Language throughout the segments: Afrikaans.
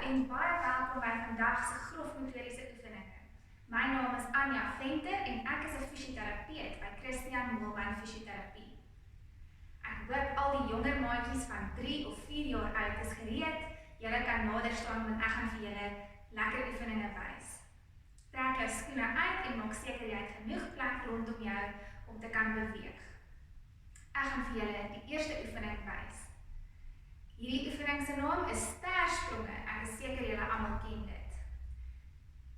en baie welkom by vandag se grofmotoriese oefeninge. My naam is Anja Venter en ek is 'n fisioterapeut by Christian Moelman Fisioterapie. Ek hoop al die jonger maatjies van 3 of 4 jaar oud is gereed. Julle kan nader staan want ek gaan vir julle lekker oefeninge wys. Trek jou skoene uit en maak seker jy het genoeg plek rondom jou om te kan beweeg. Ek gaan vir julle die eerste oefening wys. Hierdie oefening se naam is sterspronge. Ek is seker julle almal ken dit.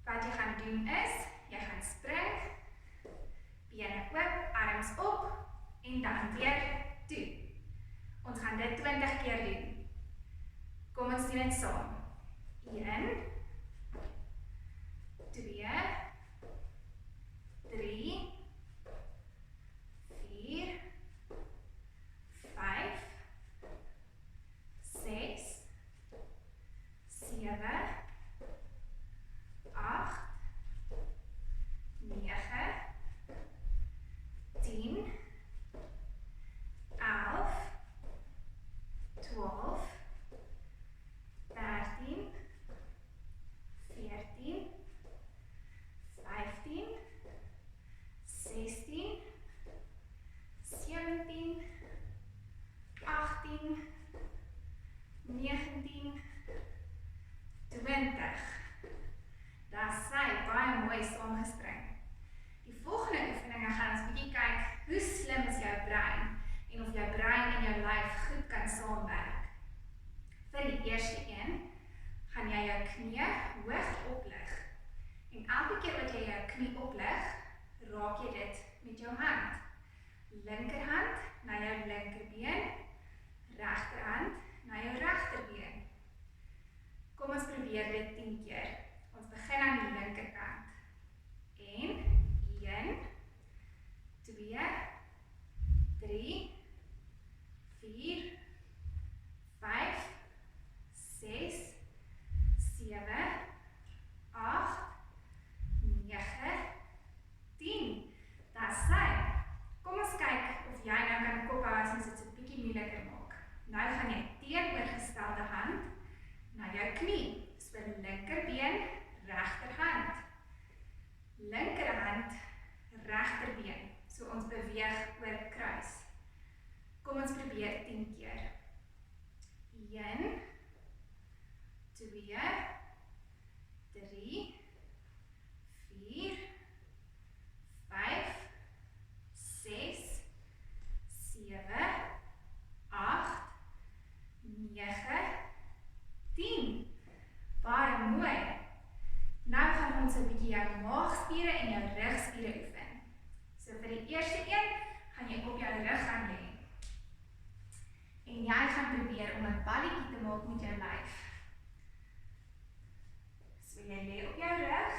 Wat jy gaan doen is, jy gaan spring, bene oop, arms op en dan weer toe. Ons gaan dit 20 keer doen. Kom ons doen dit saam. 1, 2, 3, 4, 5, 6, 7, 8, 9, 10, 11, 12, 13, 14, 15, 16, 17, 18, 19, 20. Daar sy baie mooi saamgespring. Die volgende oefeninge gaan ons bietjie kyk hoe slim is jou brein en of jou brein en jou lyf goed kan saamwerk. Vir die eerste een gaan jy jou knie hoog oplig. En elke keer wat jy jou knie oplig, raak jy dit met jou hand. Linkerhand na jou linkerbeen, regterhand na jou regterbeen. Kom ons probeer dit 10 keer. Ons begin aan die linkerkant. En 1, 2, 3, 4, 5, 6, 7, 8, 9, 10. Daar's sy. Kom ons kyk of jy nou kan kophou as ons dit so 'n bietjie moeiliker maak. Nou gaan jy teenoorgestelde hand na jou knie. So linkerbeen, regterhand. Linkerhand, regterbeen. So ons beweeg oor kruis. Kom ons probeer 10 keer. 1, 2, 3, 4, 5, 6, 7, 8, 9, 10. Baie mooi. Nou gaan ons 'n bietjie jou maagspiere en jou rugspiere oefen. So vir die eerste een gaan jy op jou rug gaan lê. En jy gaan probeer om 'n balletjie te maak met jou lyf. So jy lê op jou rug.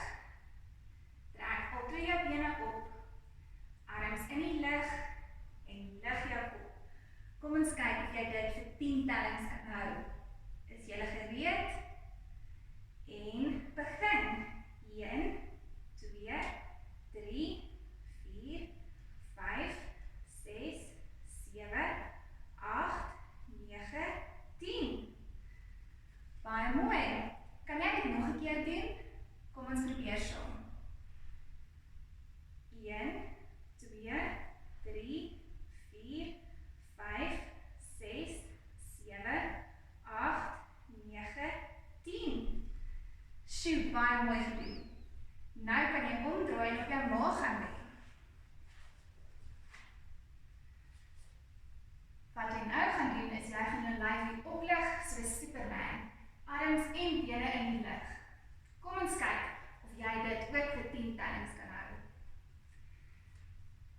Trek albei jou bene op. Arms in die lug en lig jou op. Kom ons kyk of jy dit vir 10 tellings kan hou. Is jy gereed? En begin. 1, 2, 3, 4, 5, 6, 7, 8, 9, 10. Baie mooi. Kan jy dit nog 'n keer doen? Kom ons probeer saam. 1, 2, 3, 4, 5, 6, 7, 8, 9, 10. Sjoe, baie mooi gedoen. Nou kan jy omdraai en op jou maag gaan lê. Wat jy nou gaan doen is jy gaan jou lyf oplig soos Superman. Arms en bene in die lug. Kom ons kyk of jy dit ook vir 10 tellings kan hou.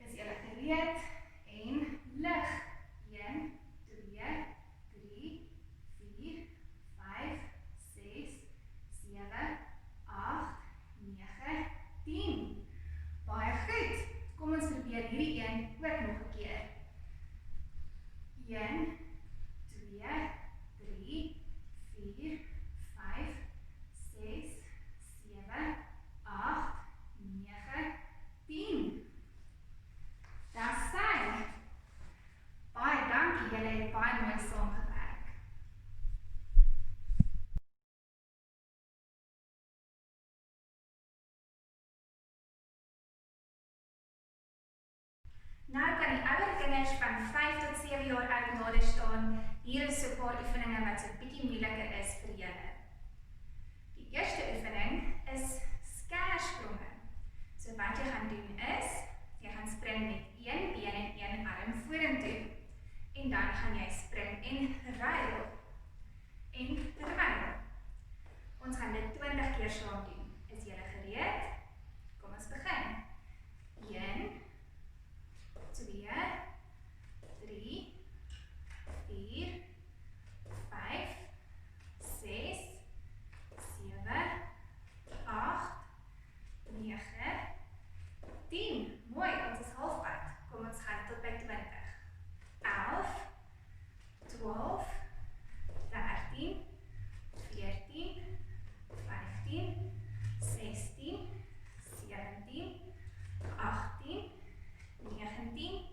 Is jy gereed? En lig. 1, 2, 3, 4, 5, 6, 7, 8, 9, 10. Baie Nou kan die ouer kinders van 5 tot 7 jaar oud nader staan. Hier is so 'n paar oefeninge wat so bietjie moeiliker is vir julle. Die eerste oefening is skerspronge. So wat jy gaan doen is, jy gaan spring met een been en een arm vorentoe. En dan gaan jy spring en ruil. En ruil. Ons gaan dit 20 keer saam doen. Is julle gereed? Kom ons begin. 1, 2, 3, 4, 5, 6, 7, 8, 9, 10. Mooi, ons is halfpad. Kom ons gaan tot by 20. 11, 12, 13, 14, 15, 16, 17, 18, 19,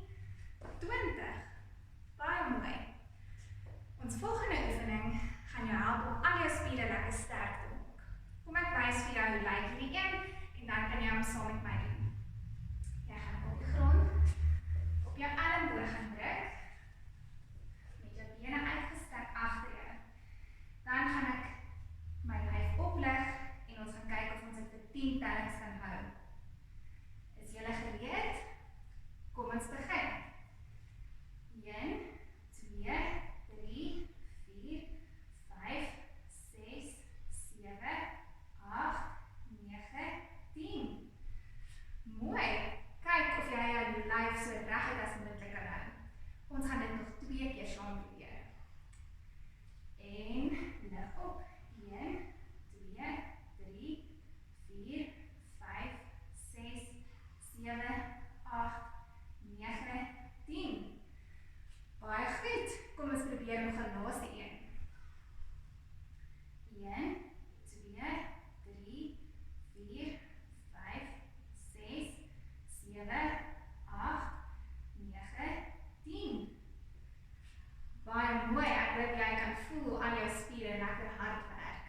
20. Baie mooi. Ons volgende oefening gaan jou help om al jou spiere lekker sterk te maak. Kom ek wys vir jou hoe lyk hierdie een en dan kan jy hom saam met my doen. Jy gaan op die grond op jou elmboog gaan druk met jou bene uitgestrek agter jou. Dan gaan ek my lyf oplig en ons gaan kyk of ons dit vir 10 tellings kan hou. Is julle gereed? Kom ons begin. 1, 2, 3, 4, 5, 6, 7, 8, 9, 10. Mooi. Kyk of jy jou lyf so reguit as moontlik kan hou. Ons gaan dit nog 2 keer saam probeer. En lig op. 1, 2, 3, 4, 5, 6, 7, 8, 9, 10. Baie goed. Kom ons probeer nog 'n laaste een. 1, 2, 3, 4, 5, 6, 7, 8, 9, 10. Baie mooi. Ek hoop jy kan voel hoe al jou spiere lekker hard werk.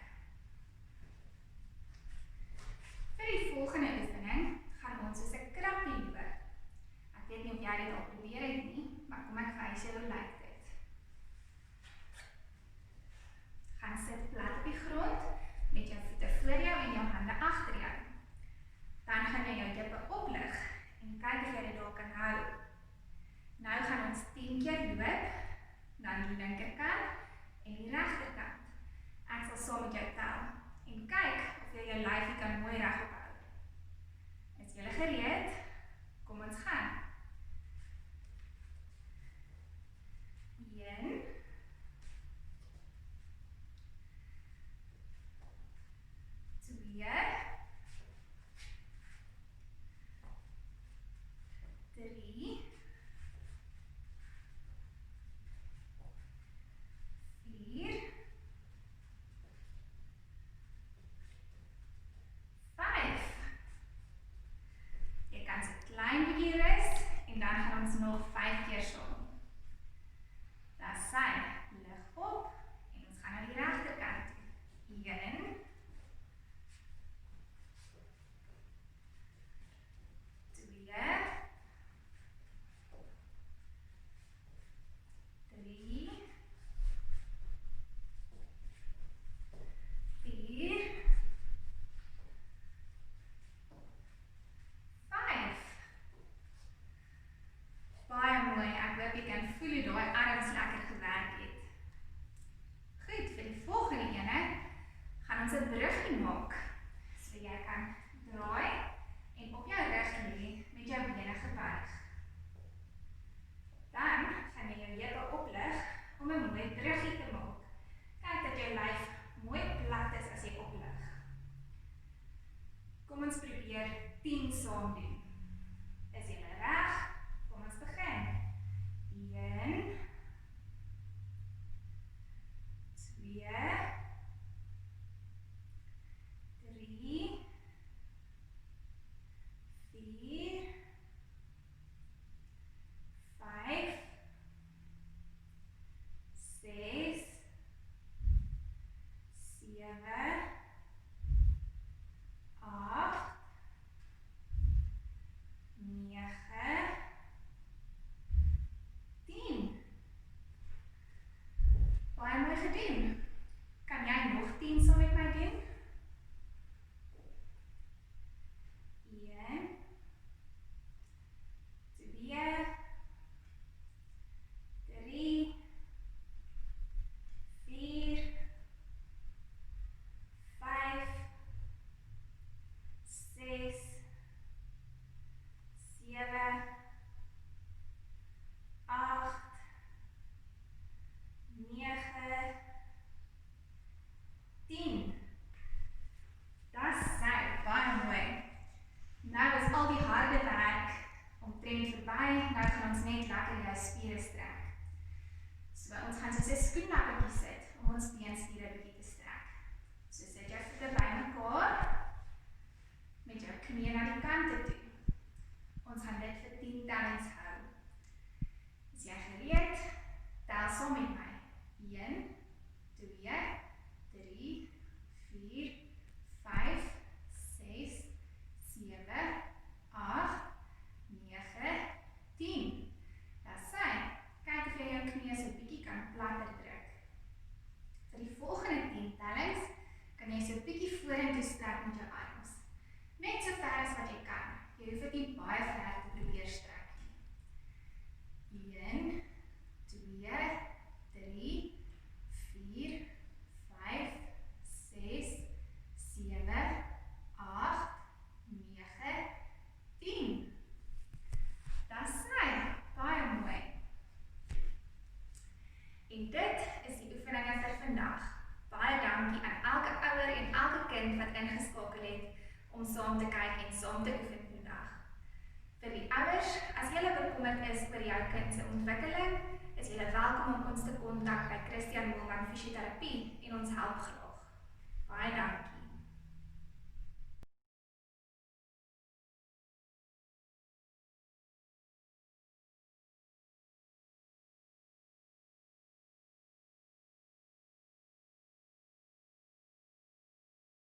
Vir die volgende oefening gaan ons soos 'n krappie loop. Ek weet nie of jy dit al probeer het nie, maar kom ek wys jou hoe lyk dit. Gaan sit plat op die grond met jou voete voor jou en jou hande agter jou. Dan gaan jy jou heupe oplig en kyk of jy dit daar kan hou. Nou gaan ons 10 keer loop na die linkerkant en die regterkant. Ek sal saam met jou tel en kyk of jy jou lyfie kan mooi regop hou. Is julle gereed? Kom ons gaan. 1, 2, 3, 4, 5. Jy kan so klein bietjie rus en dan gaan ons nog 5 keer saam. Dis sy. Lig op en ons gaan na die regterkant toe. 1, 2, 3, 4, 5. Baie mooi. Ek hoop jy kan voel hoe daai arms lekker gewerk het. Goed, vir die volgende ene gaan ons 'n bruggie maak. So jy kan draai en op jou rug lê met jou bene gebuig. Dan gaan jy jou heupe oplig om 'n mooi bruggie te maak. Kyk dat jou lyf mooi plat is as jy oplig. Kom ons probeer 10 saam doen. Is julle reg? Kom ons begin. 1, 2, 3, 4, 5, 6, 7, 8, Kan jy nog 10 saam met my doen? 1, 2, 3, 4, 5, 6, 7, 8, 9, 10. Dis sy, baie mooi. Nou is al die harde werk omtrent verby, nou gaan ons net lekker jou spiere strek. So ons gaan soos 'n skoenlappertjie sit om ons beenspiere bietjie te strek. So sit jou voete by mekaar met jou knieë na die kante toe. Ons gaan dit vir 10 tellings hou. Is jy gereed? Tel saam met my. 1, 2, 3, 4, 5, 6, 7, 8, 9, 10. Dis sy. Kyk of jy jou knieë so 'n bietjie kan platter druk. Vir die volgende 10 tellings kan jy so 'n bietjie vorentoe strek met jou arms. Net so ver as wat jy kan. Jy hoef dit nie baie ver te probeer strek nie. 1, 2, 3, 4, 5, 6, 7, 8, 9, 10. Dis sy, baie mooi. En dit is die oefeninge vir vandag. Baie dankie aan elke ouer en elke kind wat ingeskakel het om saam te kyk en saam te oefen vandag. Vir die ouers, as julle bekommerd is oor jou kind se ontwikkeling, is julle welkom om ons te kontak by Christian Moelman Fisioterapie en ons help graag. Baie dankie.